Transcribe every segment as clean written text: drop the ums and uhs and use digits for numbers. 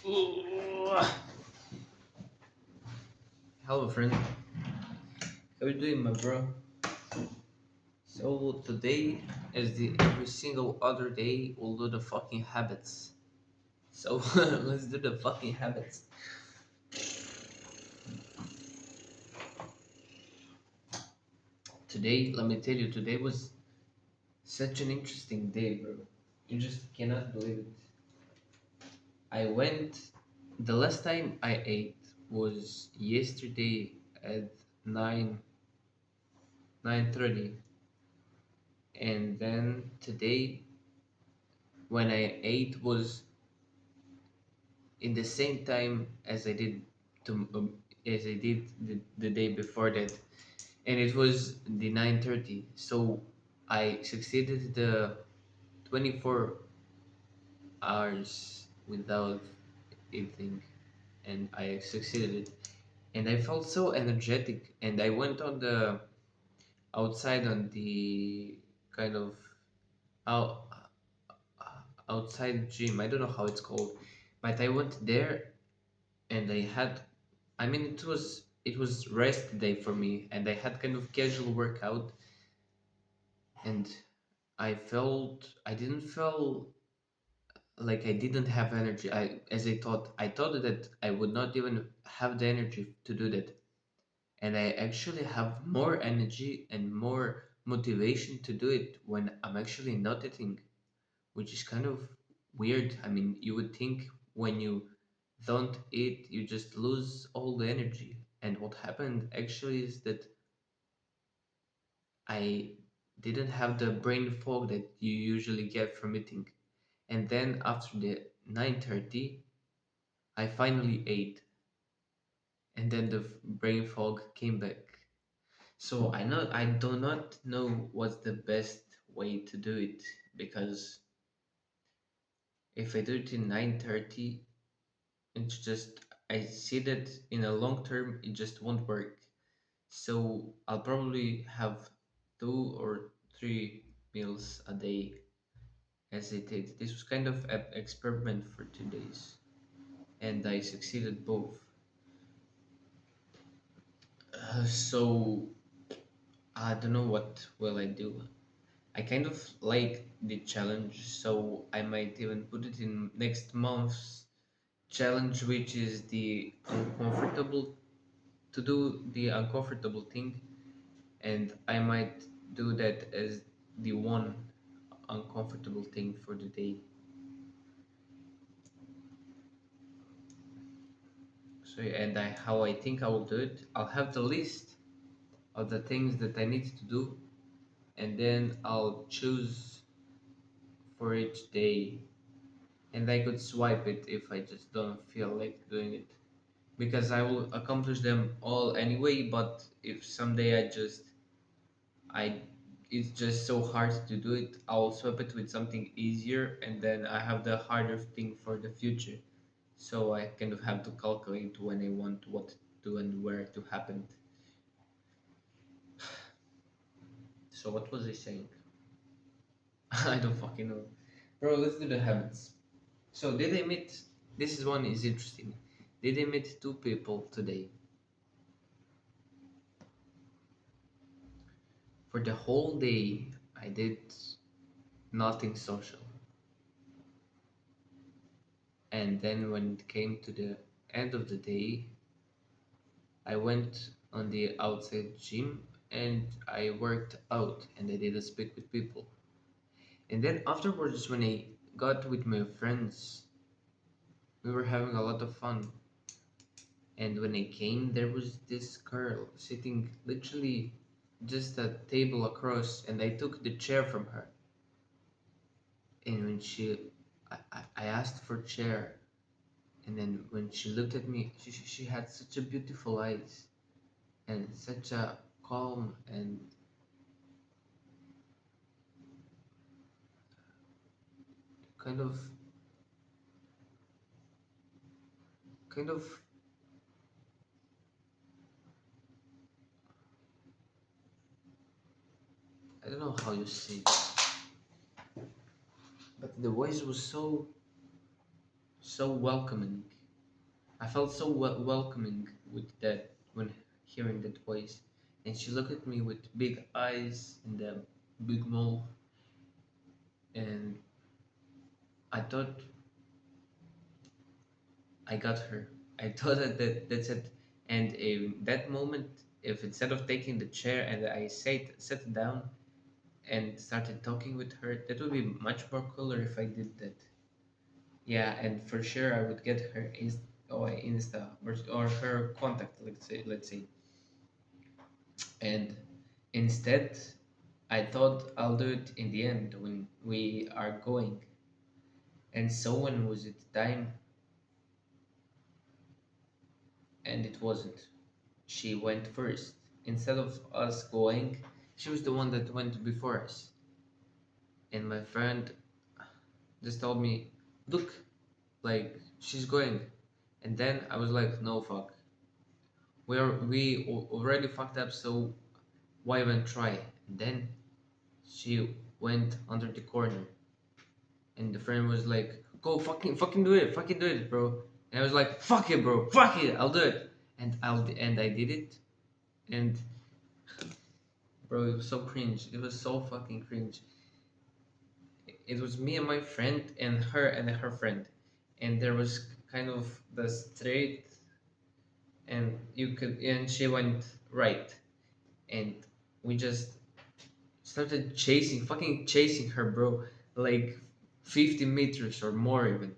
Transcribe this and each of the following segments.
Ooh. Hello, friend. How you doing, my bro? So today, as the every single other day, we'll do the fucking habits. So let's do the fucking habits. Today, let me tell you, today was such an interesting day, bro. You just cannot believe it. I went. The last time I ate was yesterday at 9:30, and then today when I ate was in the same time as I did to as I did the day before that, and it was the 9:30. So I succeeded the 24 hours without eating, and I succeeded it. And I felt so energetic, and I went on the outside on the kind of out, outside gym. I don't know how it's called, but I went there and I had, I mean, it was rest day for me, and I had kind of casual workout, and I didn't feel like I didn't have energy. I thought that I would not even have the energy to do that, and I actually have more energy and more motivation to do it when I'm actually not eating, which is kind of weird. I mean, you would think when you don't eat, you just lose all the energy. And what happened actually is that I didn't have the brain fog that you usually get from eating. And then after the 9:30, I finally ate, and then the brain fog came back. So I do not know what's the best way to do it, because if I do it in 9:30, it's just, I see that in a long term it just won't work. So I'll probably have 2 or 3 meals a day as it is. This was kind of an experiment for 2 days, and I succeeded both. So I don't know what will I do. I kind of like the challenge, so I might even put it in next month's challenge, which is the uncomfortable, to do the uncomfortable thing, and I might do that as the one uncomfortable thing for the day. So yeah, and how I think I will do it, I'll have the list of the things that I need to do, and then I'll choose for each day, and I could swipe it if I just don't feel like doing it, because I will accomplish them all anyway. But if someday I it's just so hard to do it, I'll swap it with something easier, and then I have the harder thing for the future. So I kind of have to calculate when I want what to do and where to happen. So what was I saying? I don't fucking know. Bro, let's do the habits. So did I meet, this is one is interesting. Did I meet two people today? For the whole day I did nothing social. And then when it came to the end of the day, I went on the outside gym and I worked out and I didn't speak with people. And then afterwards, when I got with my friends, we were having a lot of fun. And when I came, there was this girl sitting literally just a table across, and I took the chair from her. And when I asked for chair, and then when she looked at me, she had such a beautiful eyes and such a calm and kind of kind of I don't know how you say it, but the voice was so welcoming. I felt so welcoming with that when hearing that voice. And she looked at me with big eyes and a big mouth, and I thought I got her. I thought that's it. And in that moment, if instead of taking the chair and I sat down and started talking with her, that would be much more cooler if I did that. Yeah, and for sure I would get her Insta or her contact, let's say. And instead, I thought I'll do it in the end when we are going. And so when was it time? And it wasn't. She went first. Instead of us going, she was the one that went before us. And my friend just told me, look, like she's going. And then I was like, no, fuck. We already fucked up, so why even try? And then she went under the corner, and the friend was like, "Go fucking do it, bro." And I was like, "Fuck it, bro, fuck it, I'll do it." And I did it, and bro, it was so cringe. It was so fucking cringe. It was me and my friend and her friend, and there was kind of the straight, and she went right, and we just started fucking chasing her, bro, like 50 meters or more even,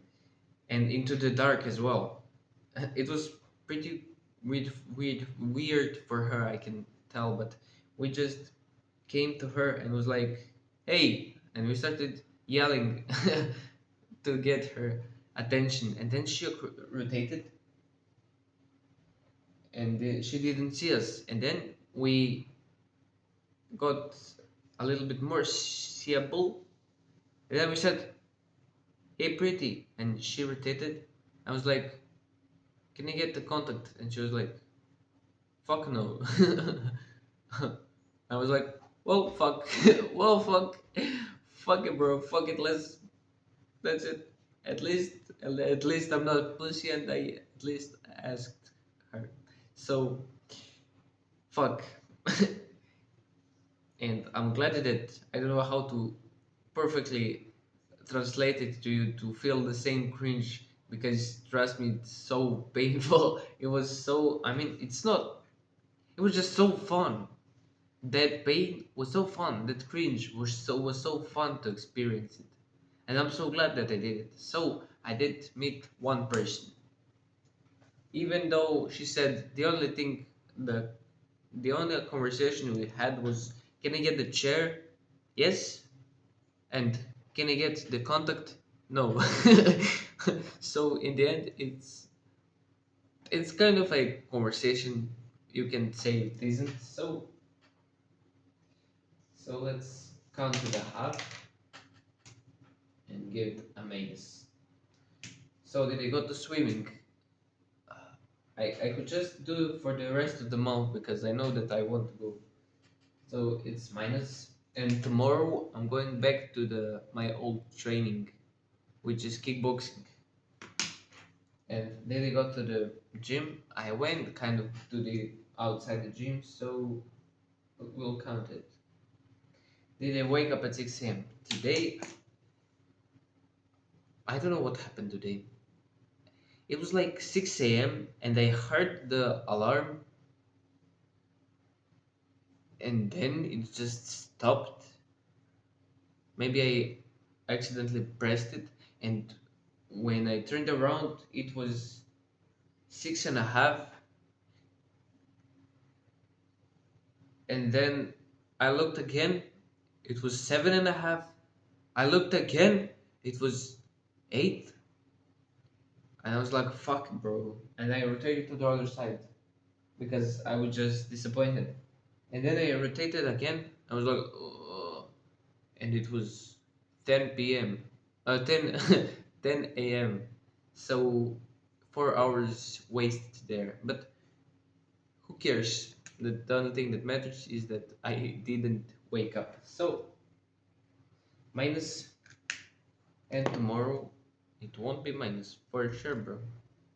and into the dark as well. It was pretty weird for her, I can tell, but we just came to her and was like, "Hey!" and we started yelling to get her attention, and then she rotated, and she didn't see us, and then we got a little bit more seeable, and then we said, "Hey, pretty," and she rotated. I was like, "Can you get the contact?" And she was like, "Fuck no." I was like, "Well, fuck, well, fuck, fuck it, bro, fuck it. That's it. At least, at least I'm not a pussy, and I at least asked her. So, fuck." And I'm glad that I don't know how to perfectly translate it to you to feel the same cringe, because trust me, it's so painful. It was so, I mean, it's not, it was just so fun. That pain was so fun. That cringe was so fun to experience it. And I'm so glad that I did it. So I did meet one person. Even though she said the the only conversation we had was, can I get the chair? Yes. And can I get the contact? No. So in the end, it's kind of a conversation, you can say it isn't. So let's count to the half and give it a maze. So did I go to swimming? I could just do it for the rest of the month because I know that I want to go. So it's minus. And tomorrow I'm going back to the my old training, which is kickboxing. And then I got to the gym. I went kind of to the outside the gym, so we'll count it. Did I wake up at 6 a.m. today? I don't know what happened today. It was like 6 a.m. and I heard the alarm, and then it just stopped. Maybe I accidentally pressed it, and when I turned around, it was 6:30, and then I looked again, it was 7:30. I looked again, it was 8, and I was like, "Fuck, bro!" And I rotated to the other side because I was just disappointed. And then I rotated again. I was like, "Oh," and it was 10 p.m. 10 10 a.m. So 4 hours wasted there. But who cares? The only thing that matters is that I didn't wake up. So minus, and tomorrow it won't be minus for sure, bro.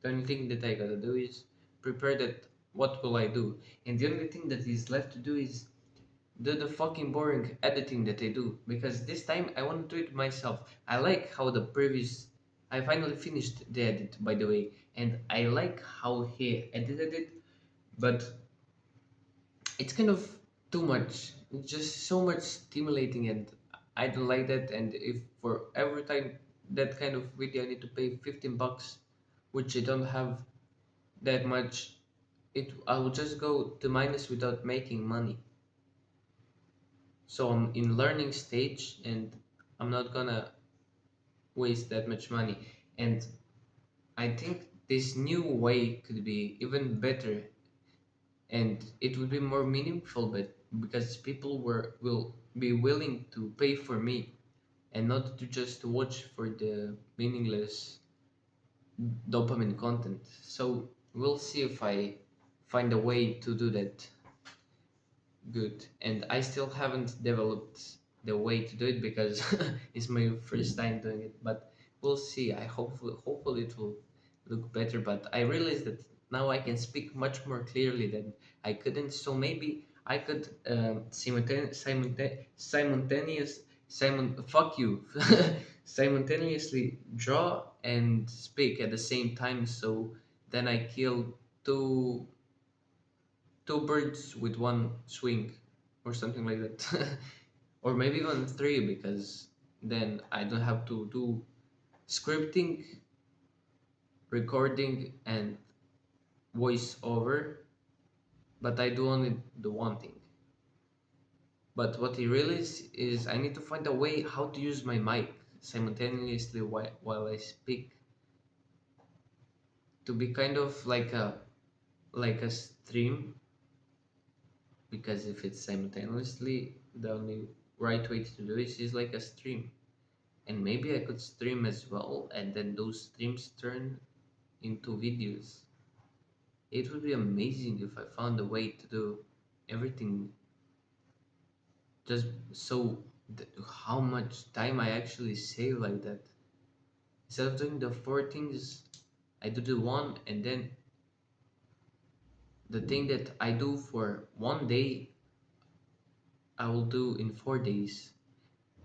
The only thing that I gotta do is prepare that what will I do. And the only thing that is left to do is do the fucking boring editing that I do. Because this time I want to do it myself. I like how the previous I finally finished the edit, by the way, and I like how he edited it, but it's kind of too much. It's just so much stimulating, and I don't like that. And if for every time that kind of video I need to pay 15 bucks, which I don't have that much, it I will just go to minus without making money. So I'm in learning stage, and I'm not gonna waste that much money. And I think this new way could be even better, and it would be more meaningful, but because people will be willing to pay for me and not to just watch for the meaningless dopamine content. So we'll see if I find a way to do that good. And I still haven't developed the way to do it because it's my first time doing it, but we'll see. I hopefully it will look better, but I realized that now I can speak much more clearly than I couldn't. So maybe I could fuck you simultaneously draw and speak at the same time, so then I kill two two birds with one swing or something like that. Or maybe even three, because then I don't have to do scripting, recording, and voiceover, but I do only the one thing. But what I realize is I need to find a way how to use my mic simultaneously while I speak, to be kind of like a stream, because if it's simultaneously, the only right way to do it is like a stream. And maybe I could stream as well, and then those streams turn into videos. It would be amazing if I found a way to do everything, just so how much time I actually save like that. Instead of doing the four things, I do the one, and then the thing that I do for one day, I will do in 4 days.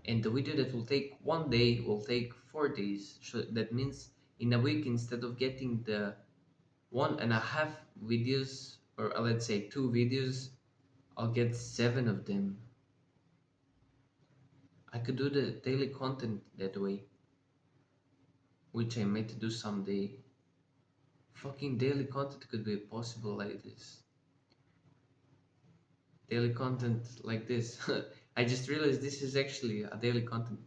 And the video that will take one day will take 4 days. So that means in a week, instead of getting the 1.5 videos, or let's say 2 videos, I'll get 7 of them. I could do the daily content that way, which I might do someday. Fucking daily content could be possible like this. Daily content like this. I just realized this is actually a daily content.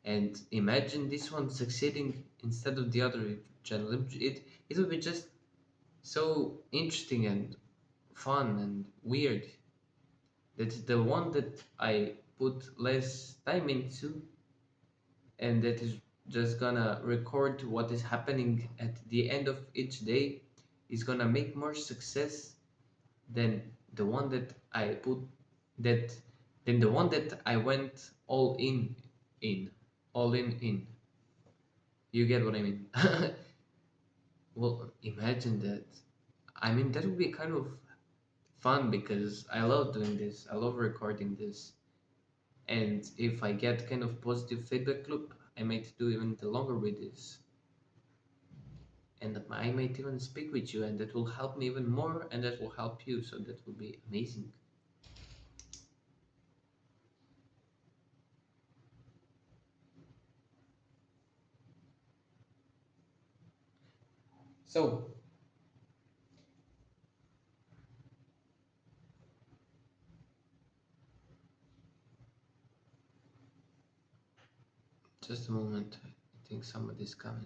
And imagine this one succeeding instead of the other channel. It would be just so interesting and fun and weird. That's the one that I put less time into, and that is just gonna record what is happening at the end of each day, is gonna make more success than the one that I put that than the one that I went in all in. You get what I mean? Well, imagine that. I mean, that would be kind of fun because I love doing this. I love recording this. And if I get kind of positive feedback loop, I might do even the longer videos. And I might even speak with you, and that will help me even more, and that will help you. So that will be amazing. So, just a moment. I think somebody's coming.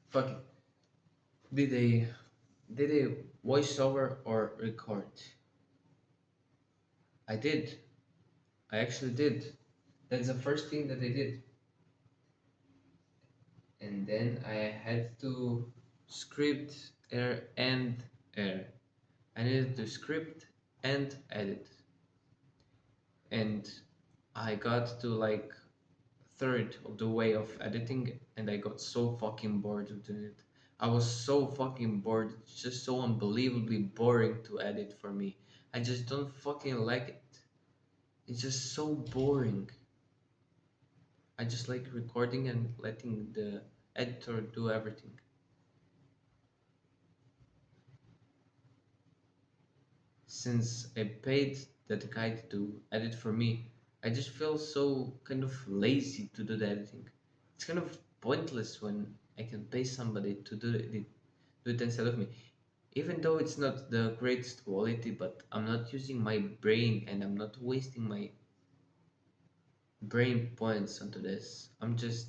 Fuck it. Did they voice over or record? I did. I actually did. That's the first thing that I did. And then I had to script air and air. I needed to script and edit. and I got to like third of the way of editing, and I got so fucking bored of doing it. I was so fucking bored. It's just so unbelievably boring to edit for me. I just don't fucking like it. It's just so boring. I just like recording and letting the editor do everything. Since I paid that guy to edit for me, I just feel so kind of lazy to do the editing. It's kind of pointless when I can pay somebody to do it instead of me. Even though it's not the greatest quality, but I'm not using my brain and I'm not wasting my brain points onto this. I'm just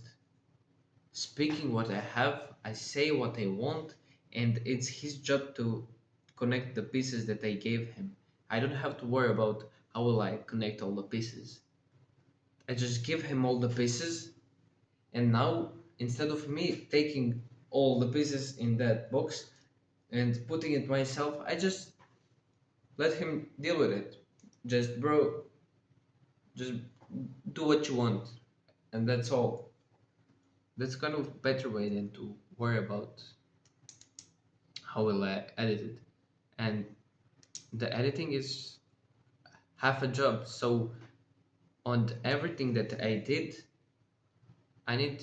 speaking what I have, I say what I want, and it's his job to connect the pieces that I gave him. I don't have to worry about how will I connect all the pieces. I just give him all the pieces, and now instead of me taking all the pieces in that box and putting it myself, I just let him deal with it. Just bro, just do what you want, and that's all. That's kind of better way than to worry about how will I edit it. And the editing is half a job. So on everything that I did, I need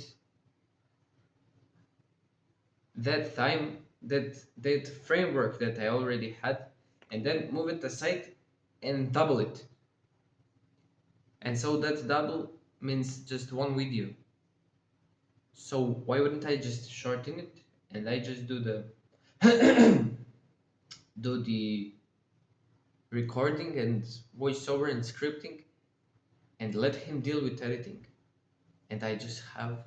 that time, that framework that I already had, and then move it aside and double it. And so that double means just one video. So why wouldn't I just shorten it and I just do the do the recording and voiceover and scripting and let him deal with editing, and I just have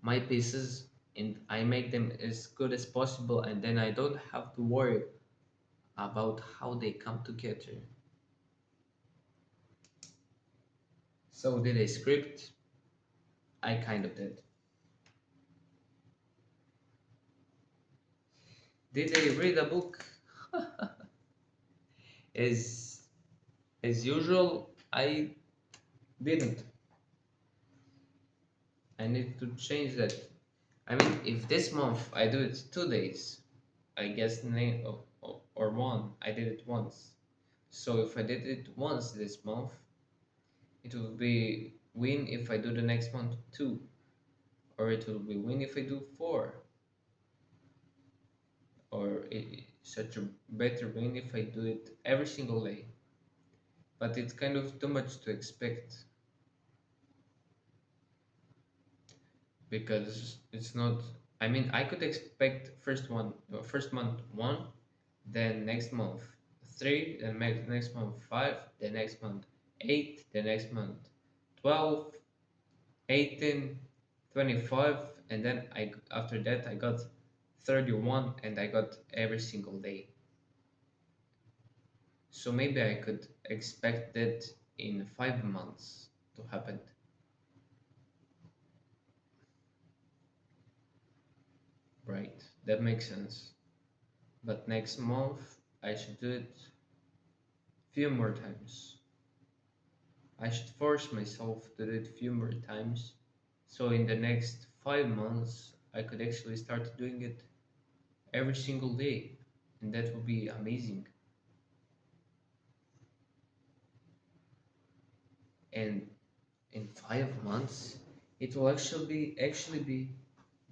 my pieces and I make them as good as possible, and then I don't have to worry about how they come together. So did I script? I kind of did. Did I read a book? As as usual, I didn't. I need to change that. I mean, if this month I do it 2 days, I guess or one, I did it once. So if I did it once this month, it will be win if I do the next month 2, or it will be win if I do 4, or such a better win if I do it every single day. But it's kind of too much to expect because it's not. I mean, I could expect first month 1, then next month 3, then next month 5, then next month 8, then next month 12, 18, 25, and then I after that I got 31, and I got every single day. So maybe I could expect that in 5 months to happen. Right, that makes sense. But next month I should do it few more times. I should force myself to do it few more times. So in the next 5 months I could actually start doing it every single day, and that would be amazing. And in 5 months it will actually be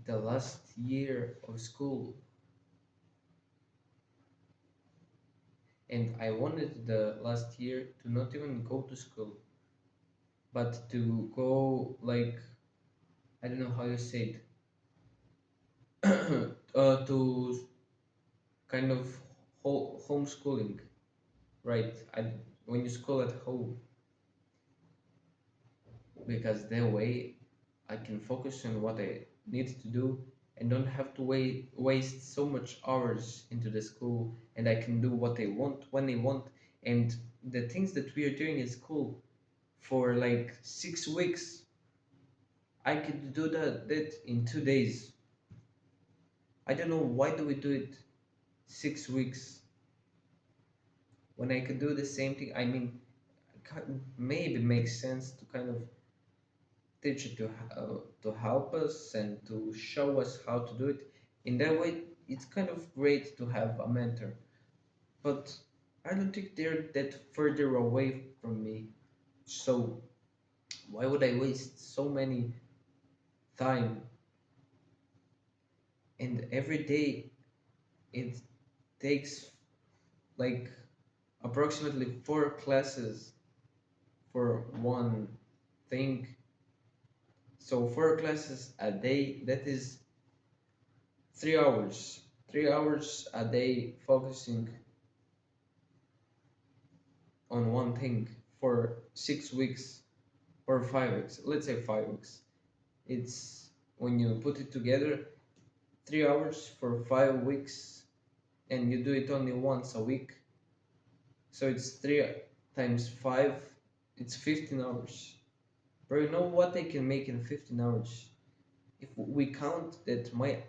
the last year of school, and I wanted the last year to not even go to school, but to go like, I don't know how you say it, to kind of homeschooling, right? When you school at home, because that way I can focus on what I need to do and don't have to waste so much hours into the school, and I can do what I want when I want. And the things that we are doing in school for like 6 weeks, I could do that in 2 days. I don't know why do we do it 6 weeks when I could do the same thing. I mean, maybe makes sense to kind of teach it to help us and to show us how to do it. In that way, it's kind of great to have a mentor, but I don't think they're that further away from me. So why would I waste so many time? And every day it takes like approximately 4 classes for one thing. So 4 classes a day, that is 3 hours. 3 hours a day focusing on one thing for 6 weeks or 5 weeks. Let's say 5 weeks. It's when you put it together, 3 hours for 5 weeks, and you do it only once a week. So it's 3 times 5. It's 15 hours. Bro, you know what I can make in 15 hours? If we count that my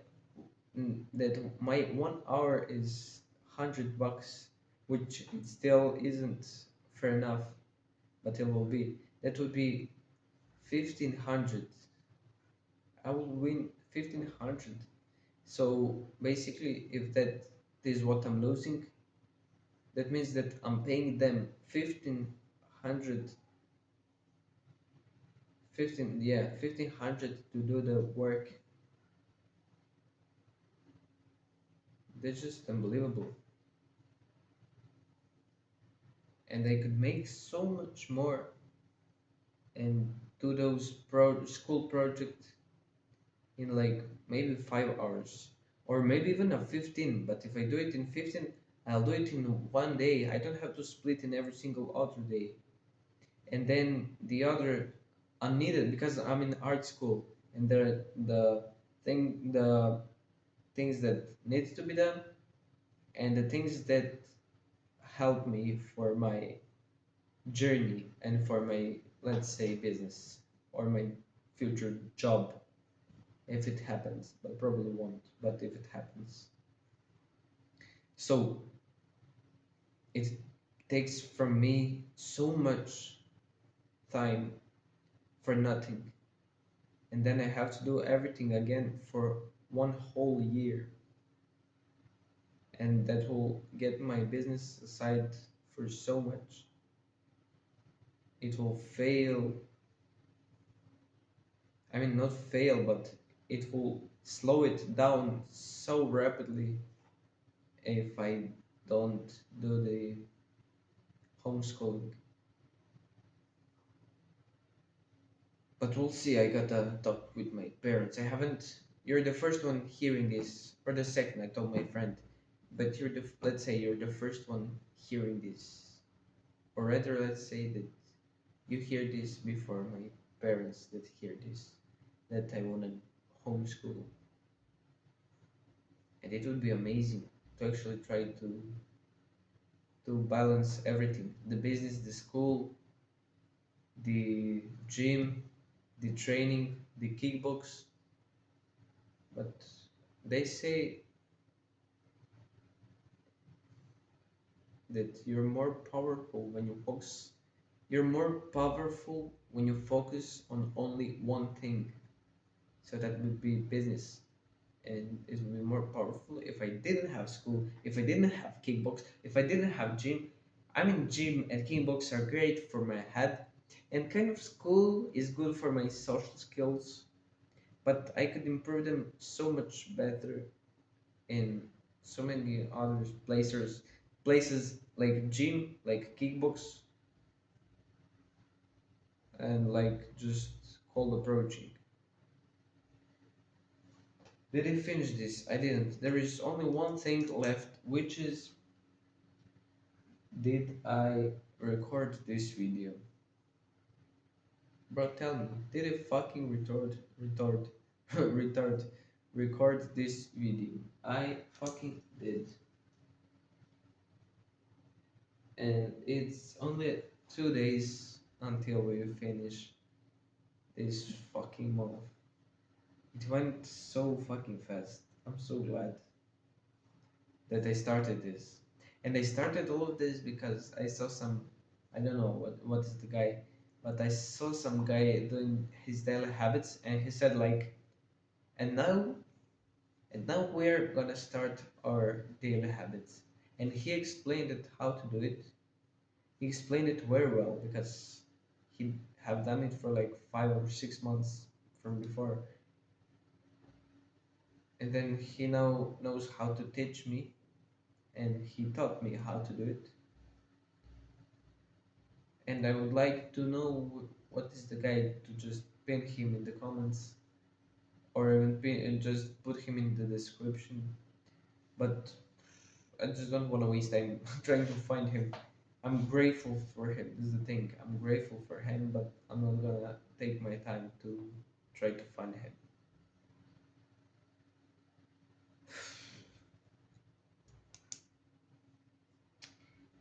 1 hour is $100, which it still isn't fair enough, but it will be. That would be 1500. I will win 1500. So basically, if that is what I'm losing, that means that I'm paying them 1500, 1500 to do the work. That's just unbelievable. And I could make so much more and do those school projects in like maybe 5 hours or maybe even a 15. But if I do it in 15, I'll do it in one day. I don't have to split in every single other day. And then the other unneeded, because I'm in art school, and the things that needs to be done and the things that help me for my journey and for my, let's say, business or my future job, if it happens, but probably won't, but if it happens. So it takes from me so much time for nothing, and then I have to do everything again for one whole year, and that will get my business aside for so much. It will fail. I mean, not fail, but it will slow it down so rapidly if I don't do the homeschooling. But we'll see. I gotta talk with my parents. I haven't. You're the first one hearing this, or the second. I told my friend, but let's say you're the first one hearing this, or rather, let's say that you hear this before my parents that hear this, that I wanna homeschool, and it would be amazing to actually try to balance everything: the business, the school, the gym, the training, the kickbox. But they say that you're more powerful when you focus on only one thing. So that would be business. And it would be more powerful if I didn't have school, if I didn't have kickbox, if I didn't have gym. I mean, gym and kickbox are great for my head, and kind of school is good for my social skills, but I could improve them so much better in so many other places like gym, like kickbox, and like just cold approaching. Did I finish this? I didn't. There is only one thing left, which is, did I record this video? Bro, tell me, did I fucking retard, record this video? I fucking did. And it's only 2 days until we finish this fucking month. It went so fucking fast. I'm so glad that I started this. And I started all of this because I saw some I don't know what is the guy, but I saw some guy doing his daily habits, and he said like, and now and now we're gonna start our daily habits, and he explained it how to do it. He explained it very well because he have done it for like 5 or 6 months from before, and then he now knows how to teach me, and he taught me how to do it. And I would like to know what is the guide to just pin him in the comments, or even and just put him in the description. But I just don't want to waste time trying to find him. I'm grateful for him. This is the thing. I'm grateful for him, but I'm not gonna take my time to try to find him.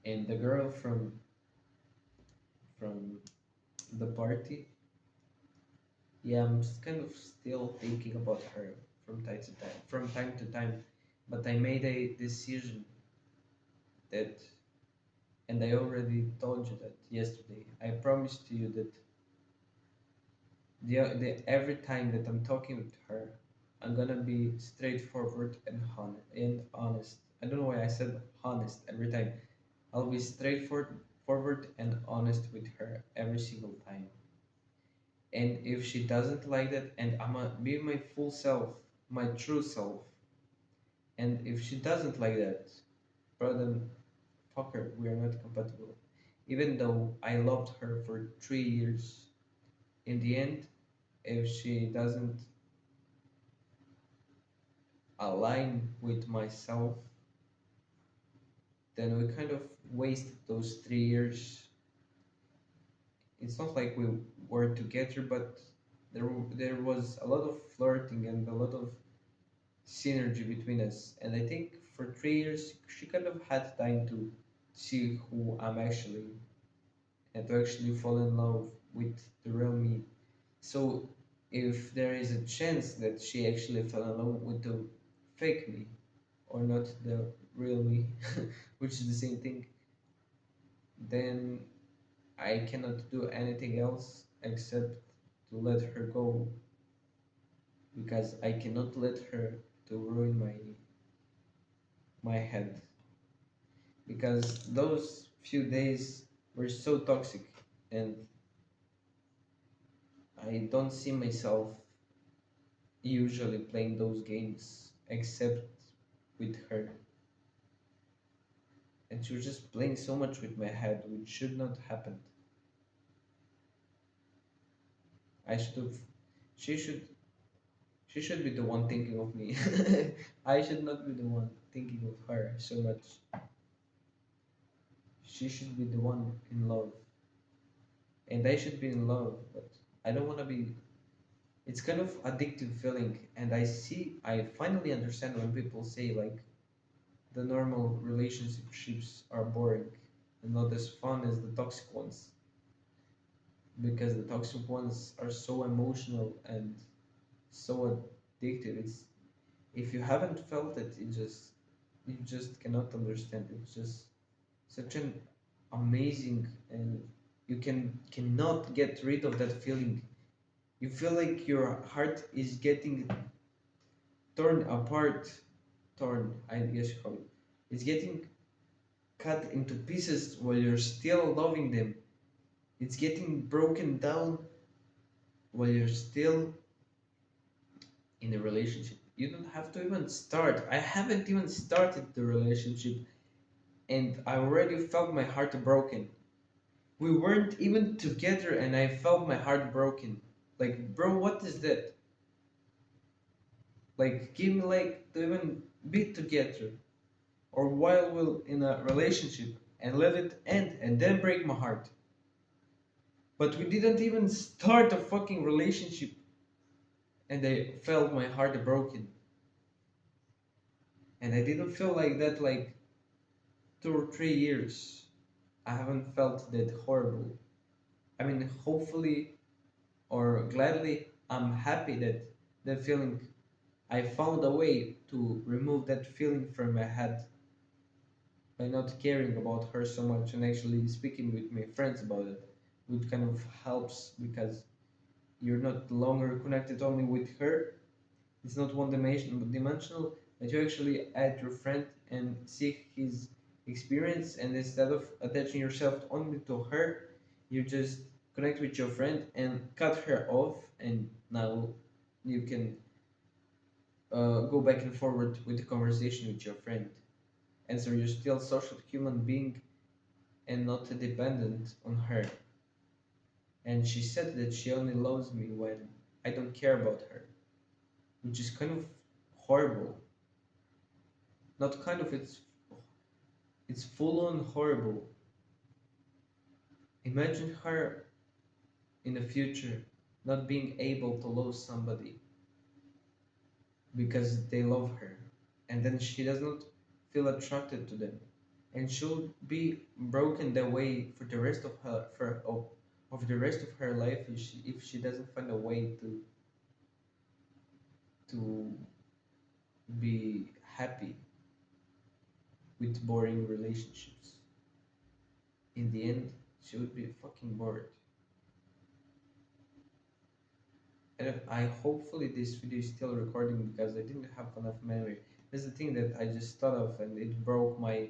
And the girl from the party, yeah, I'm just kind of still thinking about her from time to time. But I made a decision that, and I already told you that yesterday. I promised to you that every time that I'm talking with her, I'm gonna be straightforward and honest. I don't know why I said honest every time. I'll be straightforward and honest with her every single time. And if she doesn't like that, and I'm gonna be my full self, my true self, and if she doesn't like that, bro, then fuck her. We are not compatible. Even though I loved her for 3 years, in the end, if she doesn't align with myself, then we kind of wasted those 3 years. It's not like we were together, but there was a lot of flirting and a lot of synergy between us. And I think for 3 years, she kind of had time to see who I'm actually, and to actually fall in love with the real me. So if there is a chance that she actually fell in love with the fake me or not the real me, which is the same thing, then I cannot do anything else except to let her go, because I cannot let her to ruin my head, because those few days were so toxic, and I don't see myself usually playing those games except with her. And she was just playing so much with my head, which should not happen. I should have. She should. She should be the one thinking of me. I should not be the one thinking of her so much. She should be the one in love, and I should be in love. But I don't want to be. It's kind of addictive feeling, and I finally understand when people say like the normal relationships are boring and not as fun as the toxic ones, because the toxic ones are so emotional and so addictive. It's, if you haven't felt it, you just cannot understand. It's just such an amazing, and you cannot get rid of that feeling. You feel like your heart is getting torn apart, torn, I guess you call it. It's getting cut into pieces while you're still loving them. It's getting broken down while you're still in a relationship. You don't have to even start. I haven't even started the relationship, and I already felt my heart broken. We weren't even together, and I felt my heart broken. Like, bro, what is that? Like, give me like to even be together, or while we're in a relationship, and let it end, and then break my heart. But we didn't even start a fucking relationship, and I felt my heart broken. And I didn't feel like that like 2 or 3 years. I haven't felt that horrible. I mean, hopefully or gladly, I'm happy that that feeling, I found a way to remove that feeling from my head. by not caring about her so much and actually speaking with my friends about it, which kind of helps because you're not longer connected only with her. It's not dimensional, but you actually add your friend and see his experience, and instead of attaching yourself only to her, you just connect with your friend and cut her off, and now you can go back and forward with the conversation with your friend. And so you're still a social human being and not dependent on her. And she said that she only loves me when I don't care about her, which is kind of horrible. Not kind of, it's full on horrible. Imagine her in the future not being able to love somebody because they love her, and then she does not feel attracted to them, and she'll be broken that way for the rest of her of the rest of her life if she doesn't find a way to be happy with boring relationships. In the end, she would be fucking bored. And I hopefully this video is still recording because I didn't have enough memory. That's the thing that I just thought of and it broke my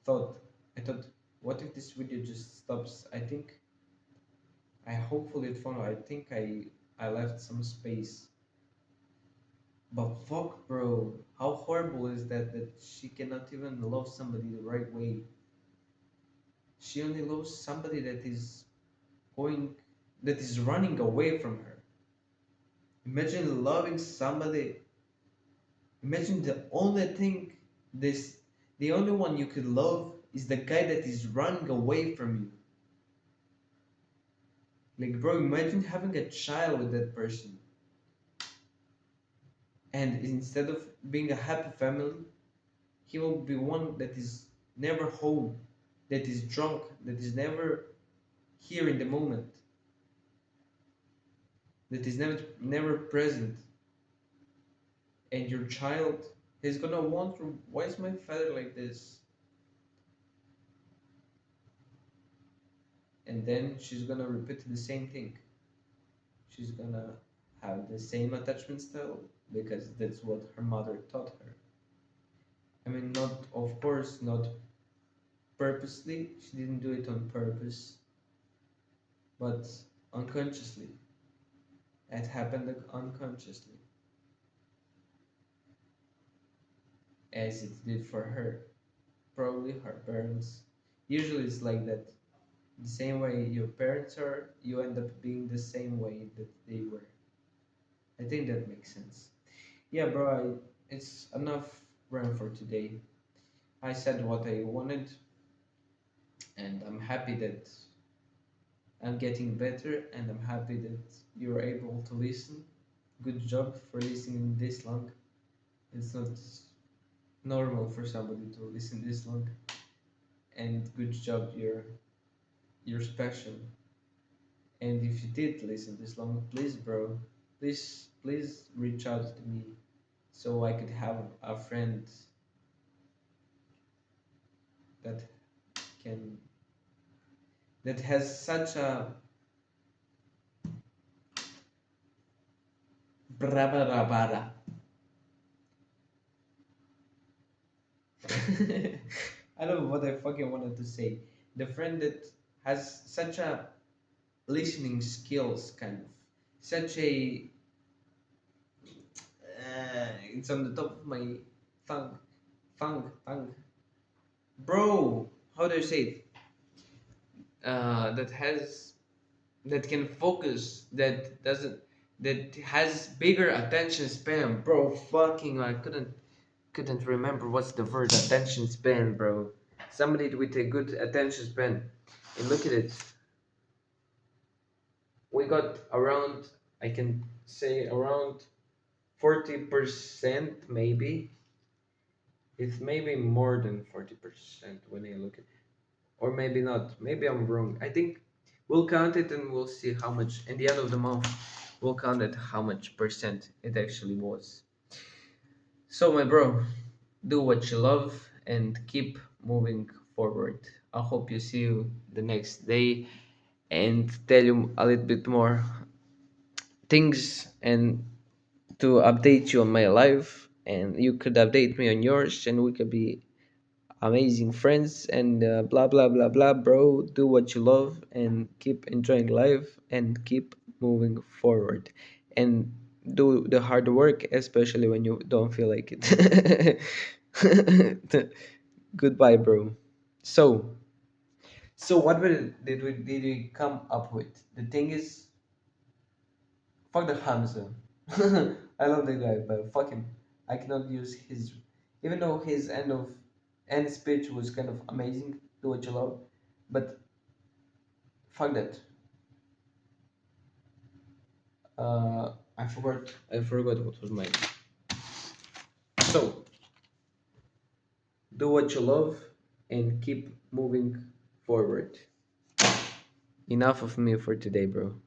thought. I thought, what if this video just stops? I hopefully it found. I think I left some space. But fuck, bro, how horrible is that she cannot even love somebody the right way? She only loves somebody going that is running away from her. Imagine loving somebody. Imagine this the only one you could love is the guy that is running away from you. Like, bro, imagine having a child with that person, and instead of being a happy family, he will be one that is never home, that is drunk, that is never here in the moment, that is never present. And your child is gonna wonder, why is my father like this? And then she's gonna repeat the same thing. She's gonna have the same attachment style because that's what her mother taught her. I mean, not, of course, not purposely, she didn't do it on purpose, but unconsciously. It happened unconsciously, as it did for her. Probably her parents. Usually it's like that. The same way your parents are, you end up being the same way that they were. I think that makes sense. Yeah, bro, it's enough run for today. I said what I wanted, and I'm happy that I'm getting better, and I'm happy that you're able to listen. Good job for listening this long. It's not normal for somebody to listen this long, and good job, you're special. And if you did listen this long, please, bro, please reach out to me so I could have a friend that can that has such a brabara. I don't know what I fucking wanted to say. The friend that has such a listening skills, kind of, such a it's on the top of my tongue, bro. How do I say it? That has that can focus, that has bigger attention span, bro. Fucking, I couldn't remember what's the word. Attention span, bro. Somebody with a good attention span. And look at it. We got around, I can say around 40% maybe. It's maybe more than 40% when I look at, or maybe not. Maybe I'm wrong. I think we'll count it and we'll see how much. At the end of the month, we'll count it how much percent it actually was. So, my bro, do what you love and keep moving forward. I hope you see you the next day and tell you a little bit more things and to update you on my life, and you could update me on yours, and we could be amazing friends and blah blah blah blah. Bro, do what you love and keep enjoying life and keep moving forward and do the hard work, especially when you don't feel like it. Goodbye, bro. So so what did we come up with? The thing is, fuck the Hamza. I love the guy, but fuck him. I cannot use his, even though his end speech was kind of amazing. Do what you love, but fuck that. I forgot what was mine. So do what you love and keep moving forward. Enough of me for today, bro.